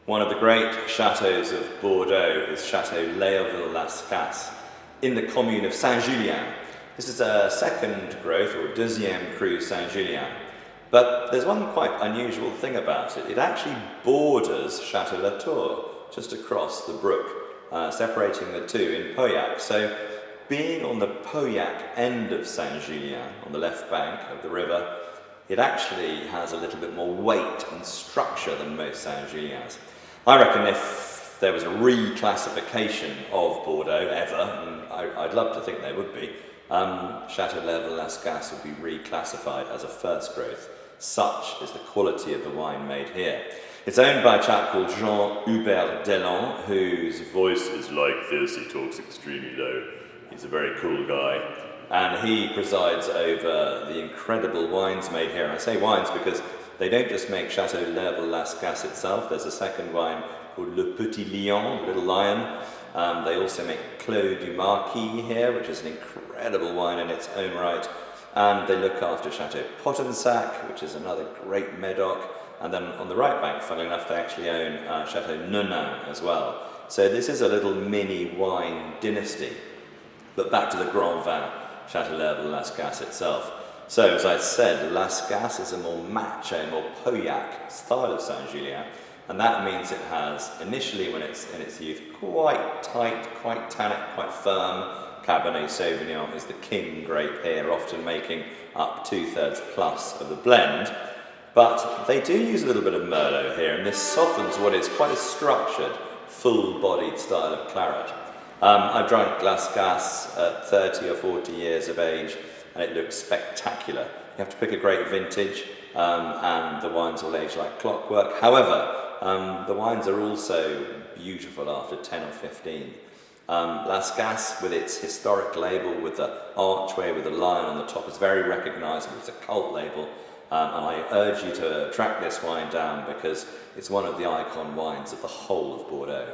One of the great chateaux of Bordeaux is Chateau Leoville-Las in the commune of Saint-Julien. This is a second growth, or deuxième cru Saint-Julien. But there's one quite unusual thing about it. It actually borders Chateau Latour, just across the brook, separating the two in Pauillac. So being on the Pauillac end of Saint-Julien, on the left bank of the river, it actually has a little bit more weight and structure than most Saint-Juliens. I reckon if there was a reclassification of Bordeaux ever, and I'd love to think there would be, Chateau Leoville-Las would be reclassified as a first growth. Such is the quality of the wine made here. It's owned by a chap called Jean-Hubert Delon, whose voice is like this. He talks extremely low. He's a very cool guy. And he presides over the incredible wines made here. And I say wines because they don't just make Chateau Leoville-Las itself. There's a second wine called Le Petit Lion, Little Lion. They also make Clos du Marquis here, which is an incredible wine in its own right. And they look after Chateau Potensac, which is another great Medoc. And then on the right bank, funnily enough, they actually own Chateau Nonain as well. So this is a little mini wine dynasty. But back to the Grand Vin, Chateau Leoville-Las itself. So, as I said, Las is a more macho, more Pauillac style of Saint-Julien, and that means it has, initially when it's in its youth, quite tight, quite tannic, quite firm. Cabernet Sauvignon is the king grape here, often making up 2/3 plus of the blend. But they do use a little bit of Merlot here, and this softens what is quite a structured, full-bodied style of claret. I've drunk Las at 30 or 40 years of age, and it looks spectacular. You have to pick a great vintage, and the wines will age like clockwork. However, the wines are also beautiful after 10 or 15. Las with its historic label, with the archway, with the lion on the top, is very recognisable. It's a cult label, and I urge you to track this wine down because it's one of the icon wines of the whole of Bordeaux.